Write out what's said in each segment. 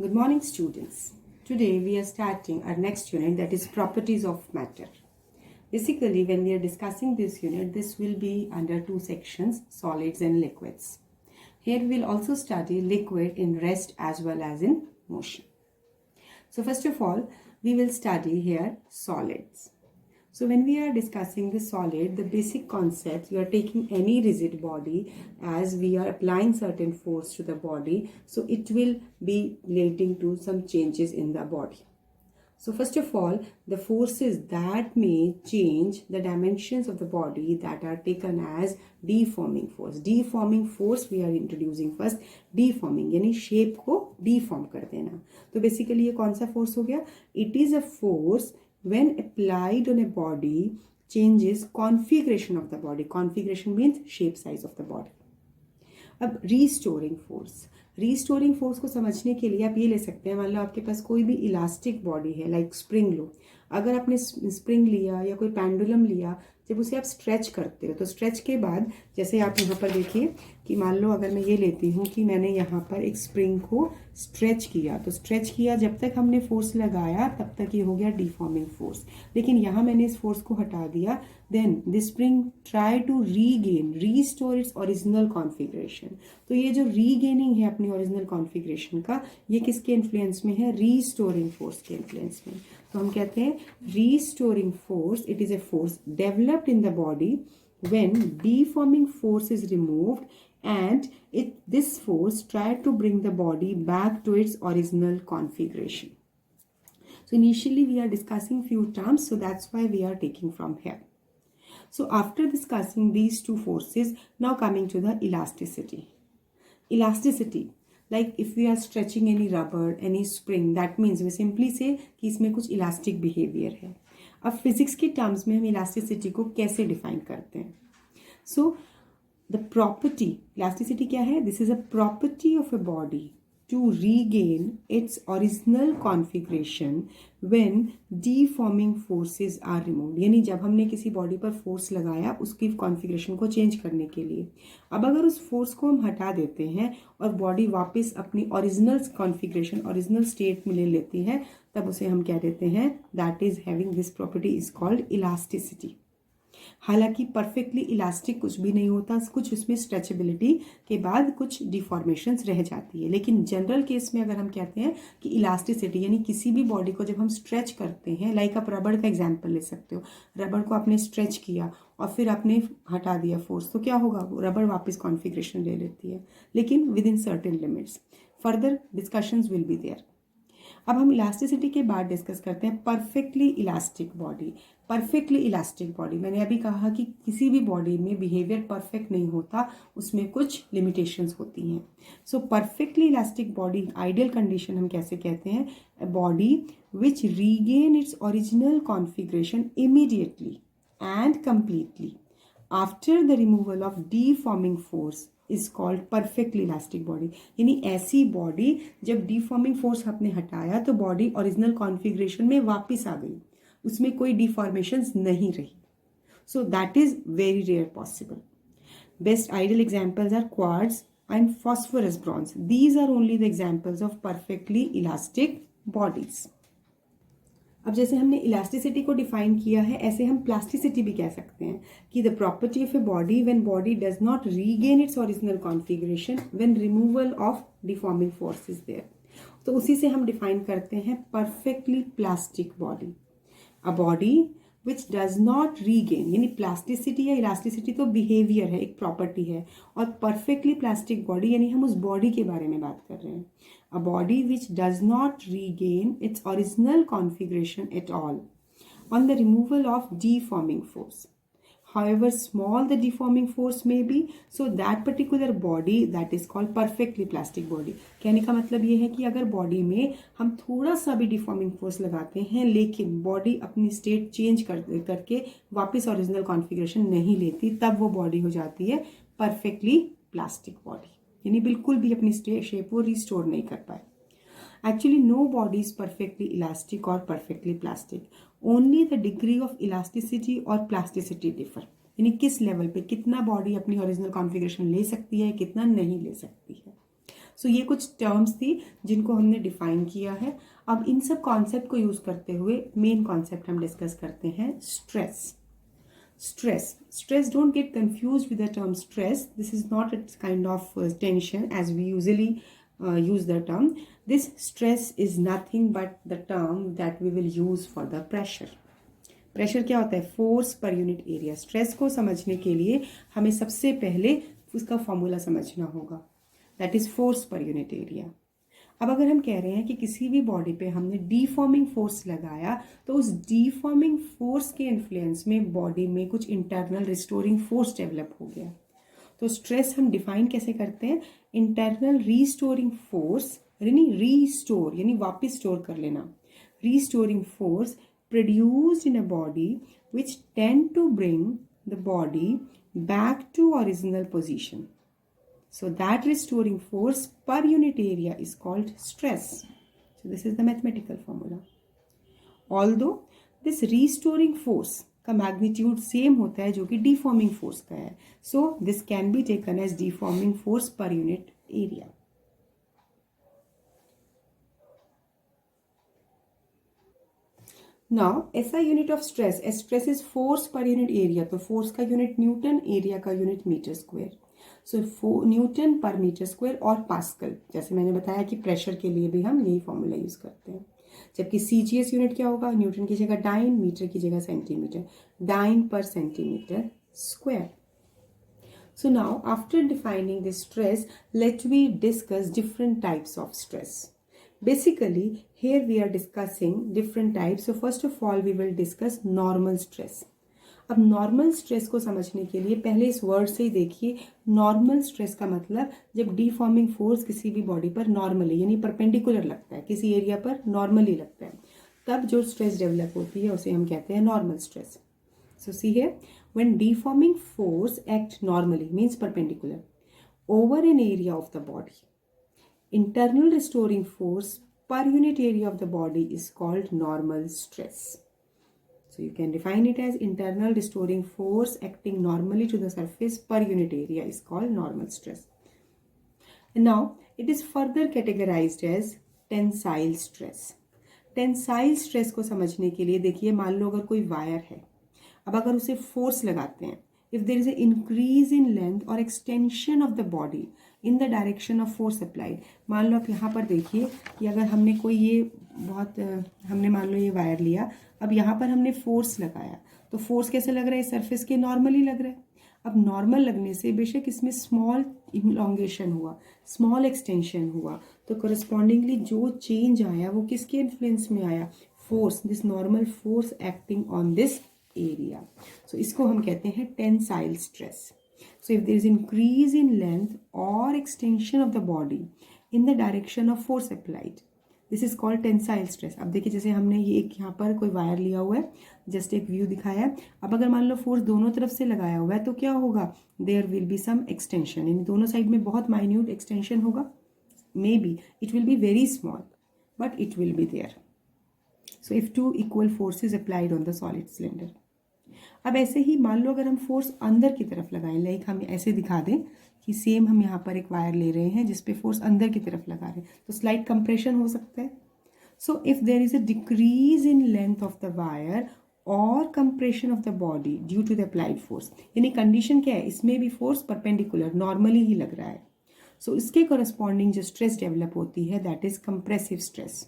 Good morning, students. Today we are starting our next unit, that is properties of matter. Basically, when we are discussing this unit, this will be under two sections, solids and liquids. Here we will also study liquid in rest as well as in motion. So first of all, we will study here solids. So when we are discussing the solid, the basic concept, you are taking any rigid body as we are applying certain force to the body. So it will be leading to some changes in the body. So first of all, the forces that may change the dimensions of the body that are taken as deforming force. Deforming force we are introducing first. Deforming यानी shape को deform कर देना. तो basically ये कौन सा force हो गया? It is a force when applied on a body changes configuration of the body. Configuration means shape size of the body. अब restoring force. रीस्टोरिंग फोर्स को समझने के लिए आप ये ले सकते हैं, मान लो आपके पास कोई भी इलास्टिक बॉडी है, लाइक स्प्रिंग लो. अगर आपने स्प्रिंग लिया या कोई पेंडुलम लिया, जब उसे आप स्ट्रेच करते हो तो स्ट्रेच के बाद जैसे आप यहाँ पर देखिए कि मान लो अगर मैं ये लेती हूँ कि मैंने यहाँ पर एक स्प्रिंग को स्ट्रेच किया, तो स्ट्रेच किया जब तक हमने फोर्स लगाया तब तक ये हो गया डिफॉर्मिंग फोर्स. लेकिन यहाँ मैंने इस फोर्स को हटा दिया, then this spring try to regain restore its original configuration. तो ये जो रीगेनिंग है अपनी ओरिजिनल कॉन्फिगरेशन का, ये किसके इन्फ्लुएंस में है? रीस्टोरिंग फोर्स के इन्फ्लुएंस में. तो हम कहते हैं restoring force, it is a force developed in the body when deforming force is removed and this force try to bring the body back to its original configuration. So initially we are discussing few terms, so that's why we are taking from here. So after discussing these two forces, now coming to the elasticity. Elasticity, like if we are stretching any rubber, any spring, that means we simply say कि इसमें कुछ elastic behavior है. अब physics के terms में हम elasticity को कैसे डिफाइन करते हैं? सो द प्रॉपर्टी, इलास्टिसिटी क्या है? This is a property of a body to regain its original configuration when deforming forces are removed. यानी जब हमने किसी बॉडी पर फोर्स लगाया उसकी कॉन्फिगरेशन को चेंज करने के लिए. अब अगर उस फोर्स को हम हटा देते हैं और बॉडी वापस अपनी ओरिजिनल कॉन्फिगरेशन, ओरिजिनल स्टेट में ले लेती है, तब उसे हम क्या देते हैं? That is having this property is called elasticity. हालांकि परफेक्टली इलास्टिक कुछ भी नहीं होता, कुछ उसमें स्ट्रेचेबिलिटी के बाद कुछ डिफॉर्मेशंस रह जाती है. लेकिन जनरल केस में अगर हम कहते हैं कि इलास्टिसिटी यानी किसी भी बॉडी को जब हम स्ट्रेच करते हैं, लाइक आप रबड़ का एग्जांपल ले सकते हो. रबड़ को आपने स्ट्रेच किया और फिर आपने हटा दिया फोर्स, तो क्या होगा? रबड़ वापस कॉन्फिगरेशन ले लेती है, लेकिन within certain limits. Further discussions will be there. अब हम इलास्टिसिटी के बाद डिस्कस करते हैं perfectly elastic body. Perfectly elastic body, मैंने अभी कहा कि किसी भी बॉडी में बिहेवियर परफेक्ट नहीं होता, उसमें कुछ लिमिटेशंस होती हैं. So perfectly elastic body ideal condition हम कैसे कहते हैं? A body which regain its original configuration immediately and completely after the removal of deforming force is called perfectly elastic body. यानी ऐसी बॉडी जब डिफॉर्मिंग फोर्स आपने हटाया तो बॉडी ओरिजिनल कॉन्फिगरेशन में वापस आ गई, उसमें कोई डिफॉर्मेशंस नहीं रही. So that is very rare possible. Best ideal examples are quartz and phosphorus bronze. These are only the examples of perfectly elastic bodies. अब जैसे हमने इलास्टिसिटी को डिफाइन किया है, ऐसे हम प्लास्टिसिटी भी कह सकते हैं कि the property of a body when body does not regain its original configuration when removal of deforming force is there. तो उसी से हम डिफाइन करते हैं perfectly plastic body. A body which does not regain, यानी प्लास्टिसिटी या elasticity तो behaviour है, एक प्रॉपर्टी है, और परफेक्टली प्लास्टिक बॉडी यानी हम उस बॉडी के बारे में बात कर रहे हैं. A body which does not regain its original configuration at all on the removal of deforming force. However small the deforming force may be, so that particular body that is called perfectly plastic body. कहने का मतलब ये है कि अगर body में हम थोड़ा सा भी डिफॉर्मिंग फोर्स लगाते हैं लेकिन बॉडी अपनी स्टेट चेंज करके वापस ओरिजिनल कॉन्फिगरेशन नहीं लेती, तब वो बॉडी हो जाती है परफेक्टली प्लास्टिक बॉडी. यानी बिल्कुल भी अपनी शेप को रिस्टोर नहीं कर पाए. Actually no body is perfectly elastic और perfectly plastic. Only the degree of elasticity और प्लास्टिसिटी डिफर. यानी किस लेवल पे कितना बॉडी अपनी ओरिजिनल कॉन्फिगरेशन ले सकती है, कितना नहीं ले सकती है. सो ये कुछ टर्म्स थी जिनको हमने डिफाइन किया है। अब इन सब कॉन्सेप्ट को यूज करते हुए मेन कॉन्सेप्ट हम डिस्कस करते हैं stress. Stress, don't get confused with the term stress. This is not a kind of tension as we usually use the term. This stress is nothing but the term that we will use for the pressure. Pressure क्या होता है? Force पर unit area. Stress को समझने के लिए हमें सबसे पहले उसका फॉर्मूला समझना होगा, दैट इज फोर्स पर यूनिट एरिया। अब अगर हम कह रहे हैं कि किसी भी बॉडी पे हमने डीफॉर्मिंग फोर्स लगाया तो उस डीफॉर्मिंग फोर्स के इन्फ्लुएंस में बॉडी में कुछ इंटरनल रिस्टोरिंग फोर्स डेवलप हो गया। तो स्ट्रेस हम डिफाइन कैसे करते हैं? इंटरनल रीस्टोरिंग फोर्स, यानी रीस्टोर यानी वापस स्टोर कर लेना, restoring force produced in a body which tend to bring the body back to original position. So that restoring force per unit area is called stress. So this is the mathematical formula. Although this restoring force का magnitude same होता है जो कि deforming force का है, so this can be taken as deforming force per unit area. Now SI unit of stress, stress is force per unit area, तो force का unit Newton, area का यूनिट मीटर स्क्वायर। सो Newton पर metre square और pascal, जैसे मैंने बताया कि pressure के लिए भी हम यही फॉर्मूला यूज करते हैं। जबकि CGS यूनिट क्या होगा? न्यूटन की जगह डाइन, मीटर की जगह सेंटीमीटर, डाइन पर centimetre square. So now after defining this stress, let we discuss different types of stress. Basically, here we are discussing different types. So first of all, we will discuss normal stress. अब normal stress को समझने के लिए पहले इस word से ही देखिए। Normal stress का मतलब जब डीफॉर्मिंग फोर्स किसी भी बॉडी पर नॉर्मली यानी परपेंडिकुलर लगता है, किसी एरिया पर नॉर्मली लगता है, तब जो स्ट्रेस डेवलप होती है उसे हम कहते हैं normal stress. So see here, when deforming force act normally means perpendicular over an area of the body, internal restoring force per unit area of the body is called normal stress. So you can define it as internal restoring force acting normally to the surface per unit area is called normal stress. And now it is further categorized as tensile stress. Tensile stress को समझने के लिए देखिए, मान लो अगर कोई wire है, अब अगर उसे फोर्स लगाते हैं, if there is an increase in length or extension of the body in the direction of force applied, मान लो आप यहाँ पर देखिए कि अगर हमने कोई ये हमने मान लो ये वायर लिया, अब यहाँ पर हमने फोर्स लगाया, तो फोर्स कैसे लग रहा है? सरफेस के नॉर्मली लग रहा है। अब नॉर्मल लगने से बेशक इसमें स्मॉल इलोंगेशन हुआ, स्मॉल एक्सटेंशन हुआ, तो करस्पॉन्डिंगली जो चेंज आया वो किसके इन्फ्लुएंस में आया? Force, this normal force acting on this area. So इसको हम कहते हैं tensile stress. So if there is increase in length or extension of the body in the direction of force applied, this is called tensile stress. अब देखिए, जैसे हमने ये एक यहाँ पर कोई वायर लिया हुआ है, जस्ट एक व्यू दिखाया है। अब अगर मान लो फोर्स दोनों तरफ से लगाया हुआ है तो क्या होगा? There will be some extension, in दोनों साइड में बहुत माइन्यूट एक्सटेंशन होगा। Maybe it will be very small but it will be there. So if two equal forces applied on the solid cylinder. अब ऐसे ही मान लो अगर हम force अंदर की तरफ लगाएं, लाइक हम ऐसे दिखा दें कि सेम हम यहाँ पर एक वायर ले रहे हैं जिसपे फोर्स अंदर की तरफ लगा रहे हैं, तो स्लाइट कंप्रेशन हो सकता है। So if there is a decrease in length of the wire और compression of the body due to the applied force, यानी कंडीशन क्या है? इसमें भी फोर्स परपेंडिकुलर नॉर्मली ही लग रहा है। सो इसके कोरस्पॉन्डिंग जो स्ट्रेस डेवलप होती है that is compressive stress.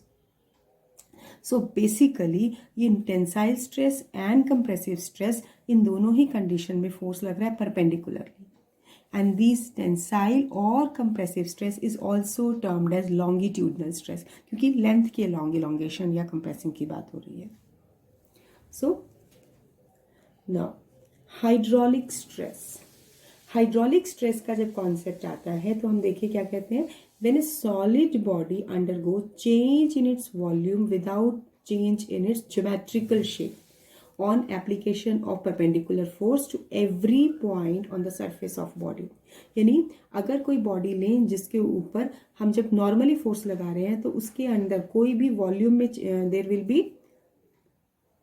So basically ये tensile stress and compressive stress, इन दोनों ही कंडीशन में फोर्स लग रहा है परपेंडिकुलरली, एंड दिस टेंसाइल और compressive stress is also termed as longitudinal stress, क्योंकि लेंथ के लॉन्ग इलोंगेशन या कंप्रेसिंग की बात हो रही है। So now hydraulic stress. Hydraulic stress का जब कॉन्सेप्ट आता है तो हम देखिए क्या कहते हैं? When a solid body undergoes change in its volume without change in its geometrical shape on application of perpendicular force to every point on the surface of body, यानी अगर कोई बॉडी लें जिसके ऊपर हम जब नॉर्मली फोर्स लगा रहे हैं तो उसके अंदर कोई भी वॉल्यूम में there will be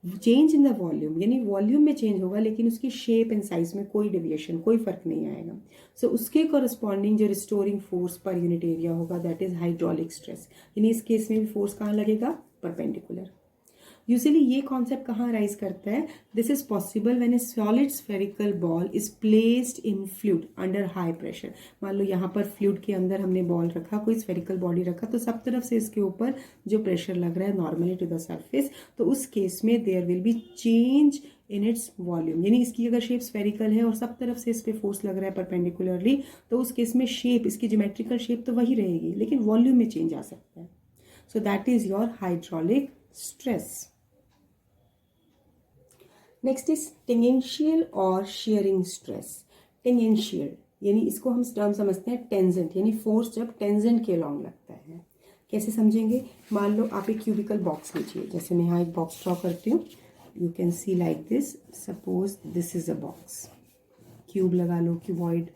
change in the volume यानी वॉल्यूम में चेंज होगा लेकिन उसकी शेप एंड साइज में कोई डेविएशन, कोई फर्क नहीं आएगा. सो उसके कॉरस्पॉन्डिंग जो रिस्टोरिंग फोर्स पर यूनिट एरिया होगा दैट इज हाइड्रोलिक स्ट्रेस. यानी इस केस में भी फोर्स कहाँ लगेगा? परपेंडिकुलर. यूजुअली ये कॉन्सेप्ट कहाँ राइज करता है? This is possible when A solid spherical ball is placed in fluid under high pressure. मान लो यहाँ पर फ्लूइड के अंदर हमने बॉल रखा, कोई स्फेरिकल बॉडी रखा, तो सब तरफ से इसके ऊपर जो प्रेशर लग रहा है नॉर्मली टू द सरफेस, तो उस केस में there will be change in its volume. यानी इसकी अगर शेप स्फेरिकल है और सब तरफ से इस पर फोर्स लग रहा है परपेंडिकुलरली, तो उस केस में शेप, इसकी ज्योमेट्रिकल शेप तो वही रहेगी लेकिन वॉल्यूम में चेंज आ सकता है. सो that is your hydraulic stress. Next is tangential और शेयरिंग स्ट्रेस. टेंजेंशियल यानी इसको हम टर्म समझते हैं टेंजेंट, यानी फोर्स जब टेंजेंट के अलॉन्ग लगता है. कैसे समझेंगे? मान लो आप एक क्यूबिकल बॉक्स लीजिए, जैसे मैं यहाँ एक बॉक्स ड्रॉ करती हूँ. You can see like this. Suppose this is a box. Cube लगा लो, क्यूबॉइड.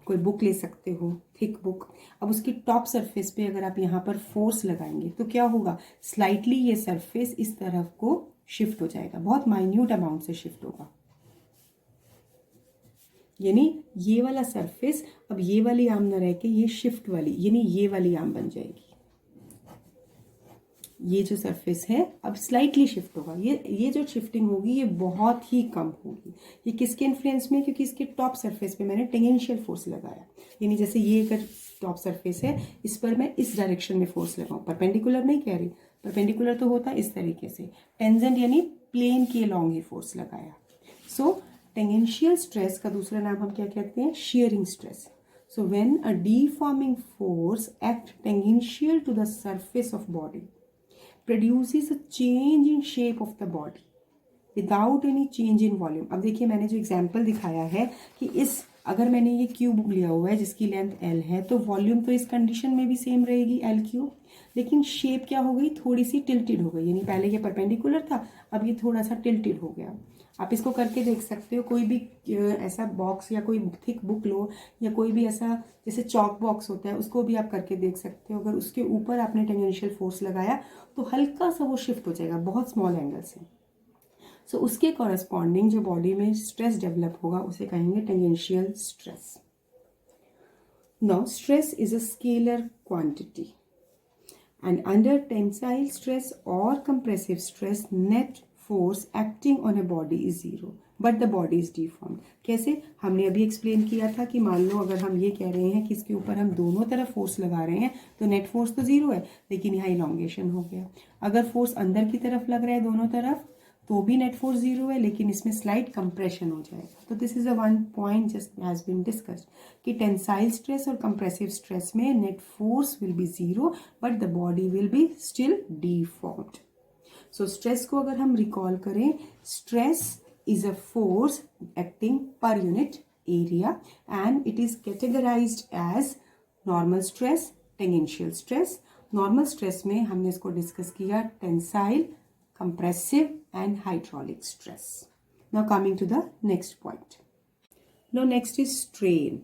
कोई बुक ले सकते हो, थिक बुक. अब उसकी टॉप सरफेस पे अगर आप यहाँ पर फोर्स लगाएंगे तो क्या होगा? स्लाइटली ये सरफेस इस तरफ को शिफ्ट हो जाएगा, बहुत माइन्यूट अमाउंट से शिफ्ट होगा. यानी ये वाला सरफेस अब ये वाली आर्म ना रह के ये शिफ्ट वाली, यानी ये वाली आर्म बन जाएगी. ये जो सरफेस है अब स्लाइटली शिफ्ट होगा. ये जो शिफ्टिंग होगी ये बहुत ही कम होगी. ये किसके इन्फ्लुएंस में? क्योंकि इसके टॉप सरफेस पे मैंने टेंजेंशियल फोर्स लगाया. यानी जैसे ये अगर टॉप सरफेस है, इस पर मैं इस डायरेक्शन में फोर्स लगाऊं, परपेंडिकुलर नहीं कह रही, परपेंडिकुलर तो होता है इस तरीके से. टेंजेंट यानी प्लेन के लॉन्ग ही फोर्स लगाया. सो टेंजेंशियल स्ट्रेस का दूसरा नाम हम क्या कहते हैं? Shearing stress. So when a deforming force act tangential to the surface of body produces a change in shape of the body without any change in volume. अब देखिए मैंने जो एग्जाम्पल दिखाया है कि अगर मैंने ये क्यूब लिया हुआ है जिसकी लेंथ L है, तो वॉल्यूम तो इस कंडीशन में भी सेम रहेगी L क्यूब, लेकिन शेप क्या हो गई? थोड़ी सी टिल्टेड हो गई. यानी पहले ये परपेंडिकुलर था, अब ये थोड़ा सा टिल्टेड हो गया. आप इसको करके देख सकते हो. कोई भी ऐसा बॉक्स या कोई थिक बुक लो या कोई भी ऐसा जैसे चॉक बॉक्स होता है, उसको भी आप करके देख सकते हो. अगर उसके ऊपर आपने टेंजेंशियल फोर्स लगाया तो हल्का सा वो शिफ्ट हो जाएगा बहुत स्मॉल एंगल से. सो उसके कॉरस्पॉन्डिंग जो बॉडी में स्ट्रेस डेवलप होगा उसे कहेंगे tangential stress. Now stress is a scalar quantity and under tensile stress or compressive stress net force acting on a body is zero but the body is deformed. कैसे? हमने अभी explain किया था कि मान लो अगर हम ये कह रहे हैं कि इसके ऊपर हम दोनों तरफ फोर्स लगा रहे हैं तो नेट फोर्स तो जीरो है, लेकिन यहाँ इलॉन्गेशन हो गया. अगर फोर्स अंदर की तरफ लग रहा है दोनों तरफ तो भी नेट फोर्स जीरो है, लेकिन इसमें स्लाइट कंप्रेशन हो जाएगा. तो this is a one point just has been discussed कि टेंसाइल स्ट्रेस और कंप्रेसिव स्ट्रेस में net force will be zero but the body will be still deformed. So stress को अगर हम रिकॉल करें, stress is a force acting per unit area and it is categorized as normal stress, tangential stress. Normal stress में हमने इसको discuss किया tensile, compressive and hydraulic stress. Now coming to the next point. Now next is strain.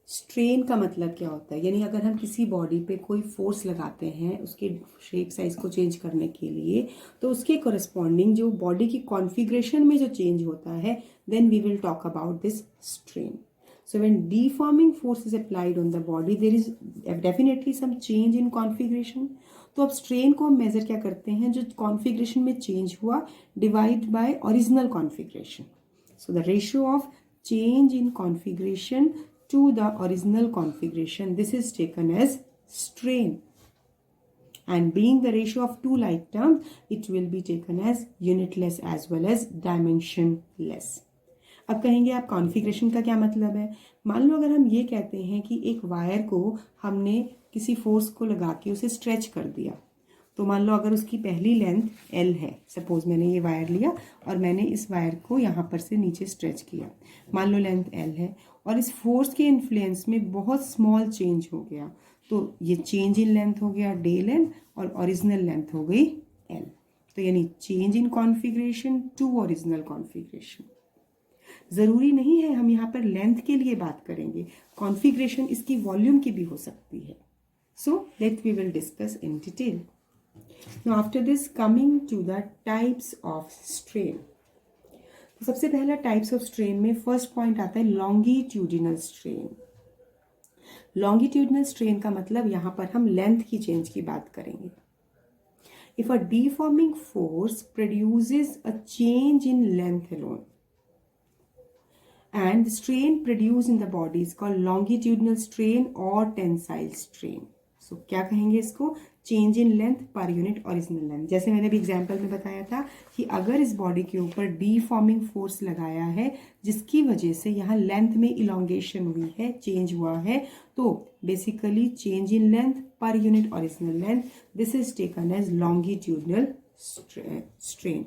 Strain का मतलब क्या होता है? यानी अगर हम किसी बॉडी पे कोई फोर्स लगाते हैं उसके शेप साइज को चेंज करने के लिए, तो उसके कॉरस्पॉन्डिंग जो बॉडी की कॉन्फ़िगरेशन में जो चेंज होता है, then we will talk about this strain. So when deforming force is applied on the body, there is definitely some change in configuration. तो अब स्ट्रेन को हम मेजर क्या करते हैं? जो कॉन्फ़िगरेशन में चेंज हुआ divide by original configuration. So the ratio of change in configuration to the original configuration, this is taken as strain. And being the ratio of two like terms, it will be taken as unitless as well as dimensionless. अब कहेंगे आप configuration का क्या मतलब है? मान लो अगर हम ये कहते हैं कि एक वायर को हमने किसी फोर्स को लगा के उसे स्ट्रेच कर दिया, तो मान लो अगर उसकी पहली लेंथ L है, सपोज मैंने ये वायर लिया और मैंने इस वायर को यहाँ पर से नीचे स्ट्रेच किया, मान लो लेंथ L है और इस फोर्स के इन्फ्लुएंस में बहुत स्मॉल चेंज हो गया, तो ये चेंज इन लेंथ हो गया डेल L और ओरिजिनल लेंथ हो गई L. तो यानी change in configuration to original configuration. ज़रूरी नहीं है हम यहाँ पर लेंथ के लिए बात करेंगे, कॉन्फ़िगरेशन इसकी वॉल्यूम की भी हो सकती है. So let we will discuss in detail. Now after this, coming to the types of strain. तो सबसे पहला टाइप्स ऑफ स्ट्रेन में फर्स्ट पॉइंट आता है लॉन्गिट्यूडिनल स्ट्रेन। लॉन्गिट्यूडिनल स्ट्रेन का मतलब यहां पर हम लेंथ की चेंज की बात करेंगे। If a deforming force produces a change in length alone and the strain produced in the body is called longitudinal strain or tensile strain. So क्या कहेंगे इसको? Change in length per unit original length. जैसे मैंने भी example में बताया था कि अगर इस बॉडी के ऊपर डीफॉर्मिंग फोर्स लगाया है जिसकी वजह से यहाँ लेंथ में इलोंगेशन हुई है, चेंज हुआ है, तो basically change in length per unit original length, this is taken as longitudinal strain.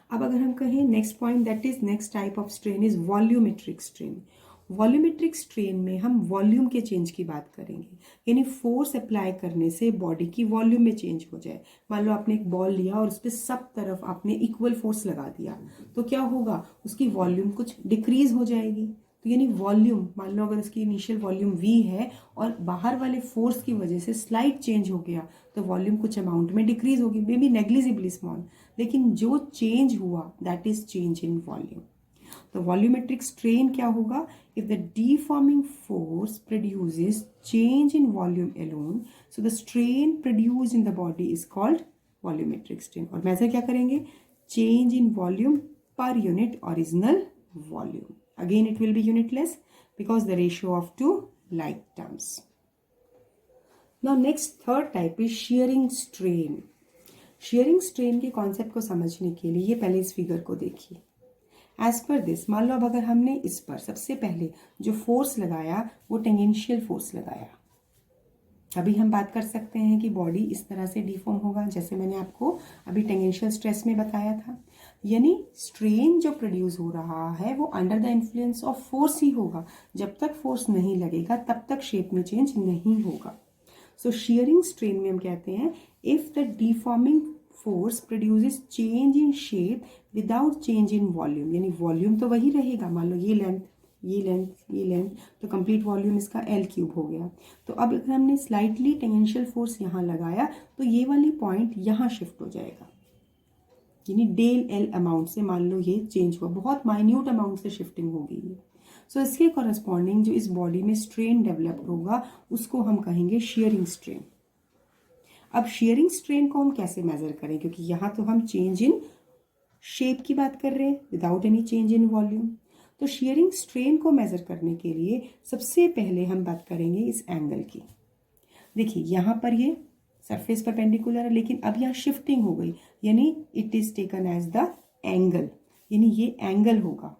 अब अगर हम कहें next point, that is next type of strain is volumetric strain. Volumetric strain में हम वॉल्यूम के चेंज की बात करेंगे, यानी फोर्स अप्लाई करने से बॉडी की वॉल्यूम में चेंज हो जाए। मान लो आपने एक बॉल लिया और उस पर सब तरफ आपने इक्वल फोर्स लगा दिया, तो क्या होगा? उसकी वॉल्यूम कुछ डिक्रीज हो जाएगी। तो यानी वॉल्यूम, मान लो अगर उसकी इनिशियल वॉल्यूम V है और बाहर वाले फोर्स की वजह से स्लाइट चेंज हो गया, तो वॉल्यूम कुछ अमाउंट में डिक्रीज होगी, मे बी नेग्लिजिबली स्मॉल, लेकिन जो चेंज हुआ that is change in volume. तो वॉल्यूमेट्रिक स्ट्रेन क्या होगा? If the deforming force produces change in volume alone, so the strain produced in the body is called volumetric strain. और measure क्या करेंगे? Change in volume per unit original volume. Again it will be unitless because the ratio of two like terms. Now next third type is shearing strain. shearing strain के concept को समझने के लिए पहले इस फिगर को देखिए। एज पर दिस, मान लो अब अगर हमने इस पर सबसे पहले जो फोर्स लगाया वो टेंजेंशियल फोर्स लगाया, अभी हम बात कर सकते हैं कि बॉडी इस तरह से डिफॉर्म होगा जैसे मैंने आपको अभी टेंजेंशियल स्ट्रेस में बताया था। यानी स्ट्रेन जो प्रोड्यूस हो रहा है वो under the influence of force ही होगा। जब तक फोर्स नहीं लगेगा तब तक शेप में चेंज नहीं होगा। सो शियरिंग स्ट्रेन में हम कहते हैं if the deforming force produces change in shape without change in volume, यानी वॉल्यूम तो वही रहेगा। मान लो ये लेंथ, ये लेंथ, ये लेंथ, तो कंप्लीट वॉल्यूम इसका L³ हो गया। तो अब अगर हमने स्लाइटली टेंजेंशियल फोर्स यहाँ लगाया तो ये वाली पॉइंट यहाँ शिफ्ट हो जाएगा, यानी डेल L अमाउंट से मान लो ये चेंज हुआ, बहुत माइन्यूट अमाउंट से शिफ्टिंग हो गई है। सो इसके कॉरस्पॉन्डिंग जो इस बॉडी में स्ट्रेन डेवलप होगा उसको हम कहेंगे शियरिंग स्ट्रेन। अब शियरिंग स्ट्रेन को हम कैसे मेजर करें, क्योंकि यहाँ तो हम चेंज इन शेप की बात कर रहे हैं without any change in volume. तो शियरिंग स्ट्रेन को मेजर करने के लिए सबसे पहले हम बात करेंगे इस एंगल की। देखिए यहाँ पर ये सरफेस परपेंडिकुलर है, लेकिन अब यहाँ शिफ्टिंग हो गई, यानी it is taken as the angle, यानी ये एंगल होगा।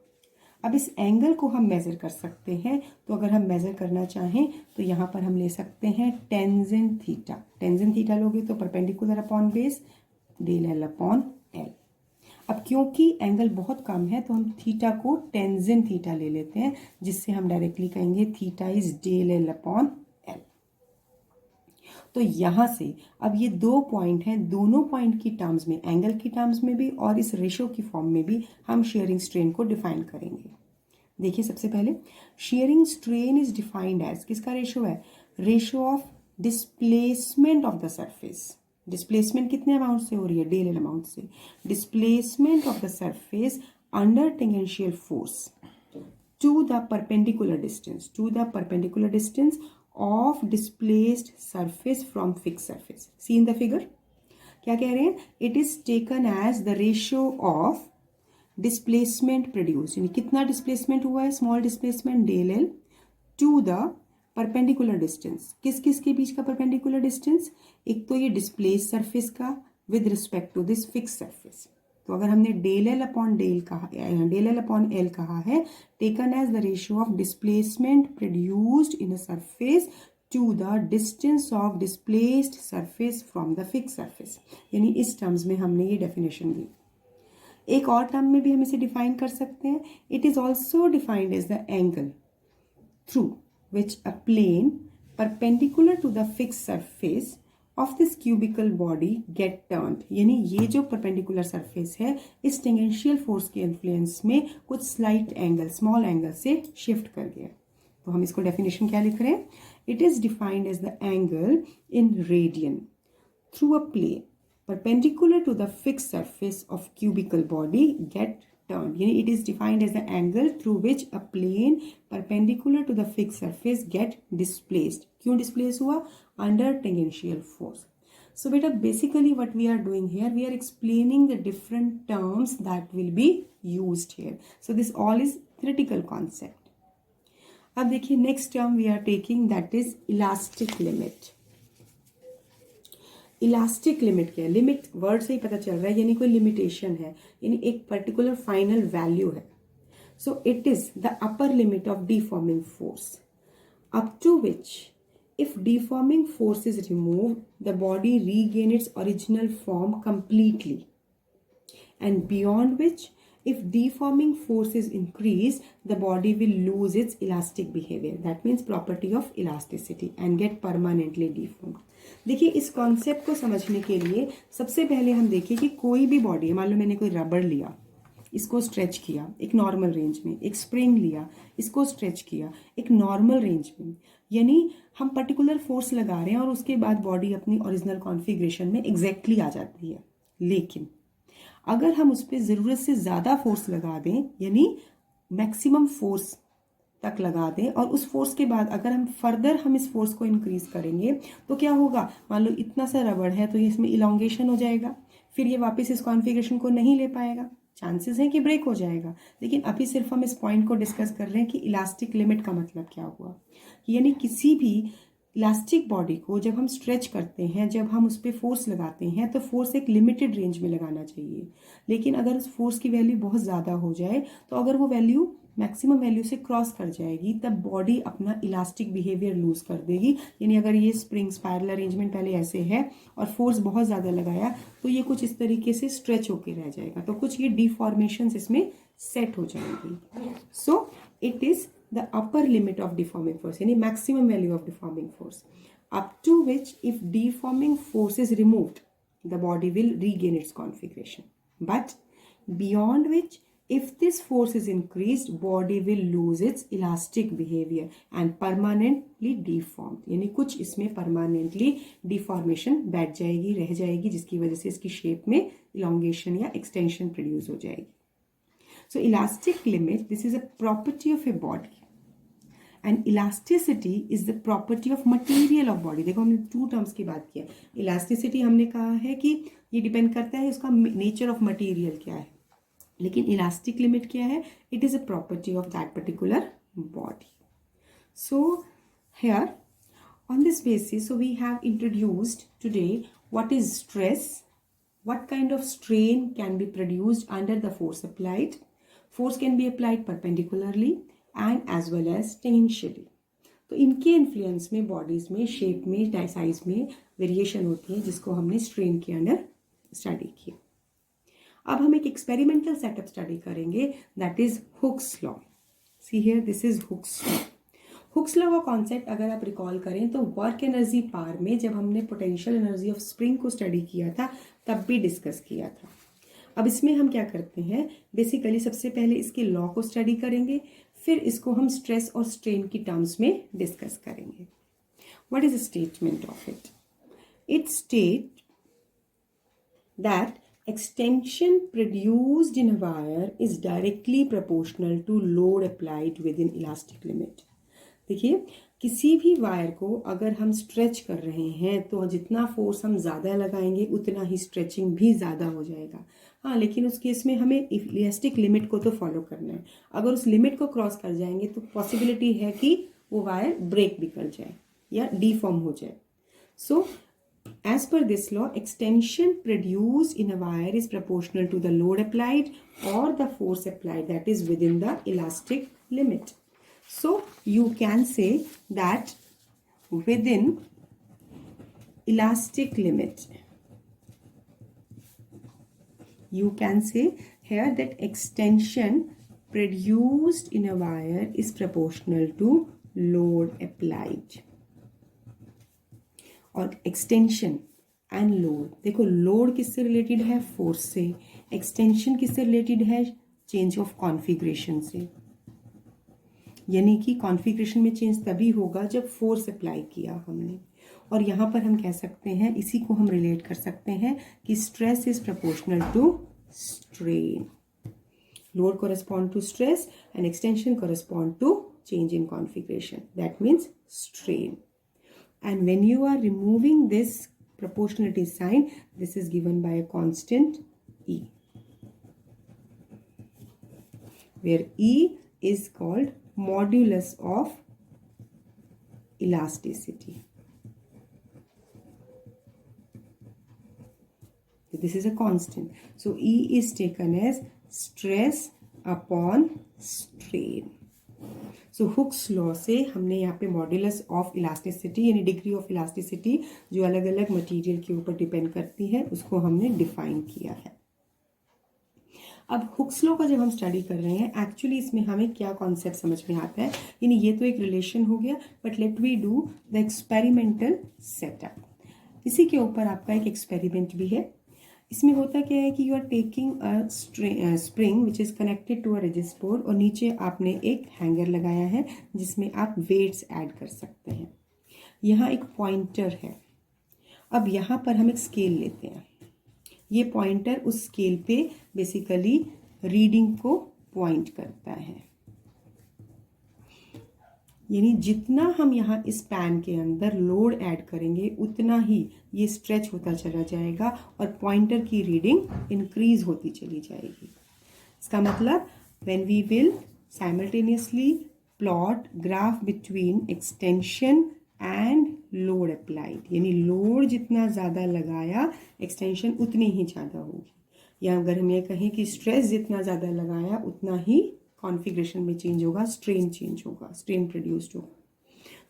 अब इस एंगल को हम मेजर कर सकते हैं। तो अगर हम मेजर करना चाहें तो यहाँ पर हम ले सकते हैं टेंजेंट थीटा। टेंजेंट थीटा लोगे तो perpendicular upon base del L upon L। अब क्योंकि एंगल बहुत कम है तो हम थीटा को टेंजेंट थीटा ले लेते हैं, जिससे हम डायरेक्टली कहेंगे theta is del L upon L। तो यहाँ से अब ये दो पॉइंट हैं, दोनों पॉइंट की टर्म्स में, एंगल की टर्म्स में भी और इस रेशो की फॉर्म में भी हम शेयरिंग स्ट्रेन को डिफाइन करेंगे। देखिए सबसे पहले shearing strain is defined as, किसका रेशो है? Ratio of displacement of the surface. Displacement कितने अमाउंट से हो रही है? डेल L अमाउंट से। Displacement of the surface under tangential force to the perpendicular distance, to the perpendicular distance of displaced surface from fixed surface. See in the figure, क्या कह रहे हैं? It is taken as the ratio of displacement produced, यानी कितना displacement हुआ है? Small displacement del L to the perpendicular distance। किस किस के बीच का परपेंडिकुलर डिस्टेंस? एक तो ये डिस्प्लेस सरफेस का with respect to this fixed surface. तो अगर हमने डेल L अपॉन डेल कहा, डेल L अपॉन L कहा है, taken as the ratio of displacement produced in a surface to the distance of displaced surface from the fixed surface. यानी इस terms में हमने ये डेफिनेशन दी। एक और टर्म में भी हम इसे डिफाइन कर सकते हैं। It is also defined as the angle through which a plane perpendicular to the fixed surface of this cubical body get turned, यानी ये जो परपेंडिकुलर सरफेस है इस टेंजेंशियल फोर्स के इन्फ्लुएंस में कुछ स्लाइट एंगल, स्मॉल एंगल से shift कर गया। तो हम इसको डेफिनेशन क्या लिख रहे हैं? It is defined as the angle in radian through a plane perpendicular to the fixed surface of cubical body get turned. यानी it is defined as the angle through which a plane perpendicular to the fixed surface get displaced. क्यों displaced हुआ? Under tangential force. So beta, basically what we are doing here, we are explaining the different terms that will be used here. So this all is theoretical concept. अब देखिए next term we are taking, that is elastic limit. Elastic limit क्या है? Limit word से ही पता चल रहा है, यानी कोई लिमिटेशन है, यानी एक पर्टिकुलर फाइनल वैल्यू है. So it is the upper limit of deforming force up to which if deforming force is removed, the body regain its original form completely, and beyond which if deforming force is increased, the body will lose its elastic behavior. That means property of elasticity and get permanently deformed. देखिए इस concept को समझने के लिए सबसे पहले हम देखिए कि कोई भी बॉडी है, मान लो मैंने कोई रबड़ लिया, इसको स्ट्रेच किया एक नॉर्मल रेंज में, एक स्प्रिंग लिया, इसको स्ट्रेच किया एक नॉर्मल रेंज में, यानी हम पर्टिकुलर फोर्स लगा रहे हैं और उसके बाद बॉडी अपनी ओरिजिनल कॉन्फ़िगरेशन में एग्जैक्टली आ जाती है. लेकिन अगर हम उस पर ज़रूरत से ज़्यादा फोर्स लगा दें, यानी मैक्सिमम फोर्स तक लगा दें, और उस फोर्स के बाद अगर हम फर्दर इस फोर्स को इंक्रीज करेंगे तो क्या होगा? मान लो इतना सा रबड़ है तो इसमें इलोंगेशन हो जाएगा, फिर ये वापस इस कॉन्फ़िगरेशन को नहीं ले पाएगा, चांसेस हैं कि ब्रेक हो जाएगा. लेकिन अभी सिर्फ हम इस पॉइंट को डिस्कस कर रहे हैं कि इलास्टिक लिमिट का मतलब क्या हुआ. यानी किसी भी इलास्टिक बॉडी को जब हम स्ट्रेच करते हैं, जब हम उस पर फोर्स लगाते हैं, तो फोर्स एक लिमिटेड रेंज में लगाना चाहिए. लेकिन अगर उस फोर्स की वैल्यू बहुत ज़्यादा हो जाए, तो अगर वो वैल्यू मैक्सिमम वैल्यू से क्रॉस कर जाएगी, तब बॉडी अपना इलास्टिक बिहेवियर लूज कर देगी. यानी अगर ये स्प्रिंग स्पाइरल अरेंजमेंट पहले ऐसे है और फोर्स बहुत ज़्यादा लगाया, तो ये कुछ इस तरीके से स्ट्रेच होके रह जाएगा, तो कुछ ये डिफॉर्मेशंस इसमें सेट हो जाएंगी. So it is the upper limit of deforming force, यानी maximum value of deforming force, up to which if deforming force is removed, the body will regain its configuration. But beyond which, if this force is increased, body will lose its elastic behavior and permanently deformed. यानी कुछ इसमें permanently deformation बैठ जाएगी, रह जाएगी, जिसकी वजह से इसकी shape में elongation या extension produce हो जाएगी. So elastic limit, this is a property of a body, and elasticity is the property of material of body. देखो हमने टू टर्म्स की बात किया. इलास्टिसिटी हमने कहा है कि ये डिपेंड करता है उसका नेचर ऑफ मटेरियल क्या है, लेकिन इलास्टिक लिमिट क्या है? It is a property of that particular body. So here on this basis, so we have introduced today what is stress, what kind of strain can be produced under the force applied. Force can be applied perpendicularly and as well as tangentially. तो इनके influence में bodies में shape में size में variation होती है, जिसको हमने स्ट्रेन के अंदर स्टडी किया. अब हम एक एक्सपेरिमेंटल सेटअप स्टडी करेंगे, that is Hooke's law. See here, this is Hooke's law. Hooke's law का कॉन्सेप्ट अगर आप रिकॉल करें तो वर्क एनर्जी पार में जब हमने पोटेंशियल एनर्जी ऑफ स्प्रिंग को स्टडी किया था, तब भी डिस्कस किया था. अब इसमें हम क्या करते हैं, बेसिकली सबसे पहले इसके लॉ को स्टडी करेंगे, फिर इसको हम स्ट्रेस और स्ट्रेन की टर्म्स में डिस्कस करेंगे. What is the statement of it? It state that extension produced in a wire is directly proportional to load applied within elastic limit. देखिए किसी भी वायर को अगर हम स्ट्रेच कर रहे हैं तो जितना फोर्स हम ज़्यादा लगाएंगे उतना ही स्ट्रेचिंग भी ज़्यादा हो जाएगा. हाँ, लेकिन उस केस में हमें इलास्टिक लिमिट को तो फॉलो करना है. अगर उस लिमिट को क्रॉस कर जाएंगे तो पॉसिबिलिटी है कि वो वायर ब्रेक भी कर जाए या डिफॉर्म हो जाए. सो as per this law, extension produced in a wire is proportional to the load applied or the force applied, that is within the elastic limit. So you can say that within elastic limit, you can say here that extension produced in a wire is proportional to load applied. और extension and load, देखो load किससे related है? Force से. Extension किससे related है? Change of configuration से. यानी कि कॉन्फ़िगरेशन में चेंज तभी होगा जब फोर्स अप्लाई किया हमने। और यहाँ पर हम कह सकते हैं, इसी को हम रिलेट कर सकते हैं कि stress is proportional to strain. Load correspond to stress and extension correspond to change in configuration. That means strain. And when you are removing this proportionality sign, this is given by a constant E, where E is called modulus of elasticity. This is a constant. So E is taken as stress upon strain. So Hooke's law से हमने यहाँ पे modulus of elasticity यानी degree of elasticity जो अलग अलग material के ऊपर डिपेंड करती है उसको हमने डिफाइन किया है। अब हुक्स लॉ का जब हम स्टडी कर रहे हैं, एक्चुअली इसमें हमें क्या कॉन्सेप्ट समझ में आता है, यानी ये तो एक रिलेशन हो गया, but let we do the experimental setup. इसी के ऊपर आपका एक एक्सपेरिमेंट भी है। इसमें होता क्या है कि you are taking a spring which is connected to a resist board और नीचे आपने एक हैंगर लगाया है जिसमें आप वेट्स ऐड कर सकते हैं। यहाँ एक पॉइंटर है। अब यहाँ पर हम एक स्केल लेते हैं। ये पॉइंटर उस स्केल पे बेसिकली रीडिंग को पॉइंट करता है, यानी जितना हम यहाँ इस पैन के अंदर लोड ऐड करेंगे उतना ही ये स्ट्रेच होता चला जाएगा और पॉइंटर की रीडिंग इंक्रीज होती चली जाएगी। इसका मतलब when we will simultaneously plot graph between extension and load applied, यानी लोड जितना ज़्यादा लगाया एक्सटेंशन उतनी ही ज़्यादा होगी, या अगर हम ये कहें कि स्ट्रेस जितना ज़्यादा लगाया उतना ही कॉन्फ़िगरेशन में चेंज होगा, स्ट्रेन चेंज होगा, स्ट्रेन प्रोड्यूस्ड होगा।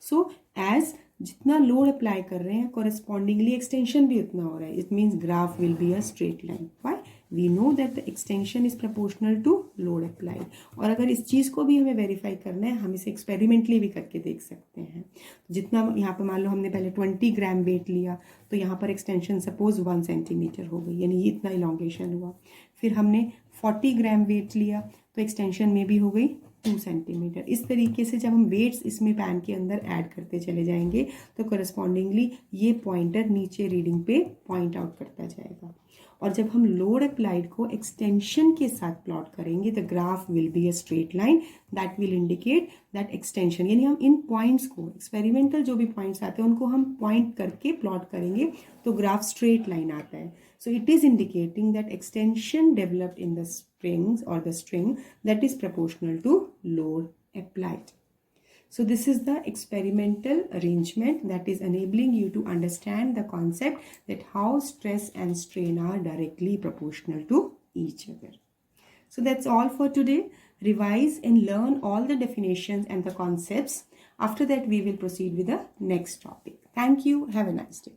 सो एज जितना लोड अप्लाई कर रहे हैं कॉरेस्पॉन्डिंगली एक्सटेंशन भी उतना हो रहा है। It means graph will be a straight line. Why? We know that the extension is proportional to load applied. और अगर इस चीज़ को भी हमें वेरीफाई करना है, हम इसे एक्सपेरिमेंटली भी करके देख सकते हैं। जितना यहाँ पर मान लो हमने पहले 20 ग्राम वेट लिया तो यहाँ पर एक्सटेंशन सपोज 1 सेंटीमीटर हो गई, यानी ये इतना इलॉन्गेशन हुआ। फिर हमने 40 ग्राम वेट लिया तो एक्सटेंशन में भी हो गई 2 सेंटीमीटर। इस तरीके से जब हम वेट्स इसमें पैन के अंदर ऐड करते चले जाएंगे तो करस्पॉन्डिंगली ये पॉइंटर नीचे रीडिंग पे पॉइंट आउट करता जाएगा। और जब हम लोड अप्लाइड को एक्सटेंशन के साथ प्लॉट करेंगे the graph will be a straight line that will indicate that extension, यानी हम इन पॉइंट्स को एक्सपेरिमेंटल जो भी पॉइंट्स आते हैं उनको हम पॉइंट करके प्लॉट करेंगे तो ग्राफ स्ट्रेट लाइन आता है। So it is indicating that extension developed in the springs or the string that is proportional to load applied. So this is the experimental arrangement that is enabling you to understand the concept that how stress and strain are directly proportional to each other. So that's all for today. Revise and learn all the definitions and the concepts. After that we will proceed with the next topic. Thank you. Have a nice day.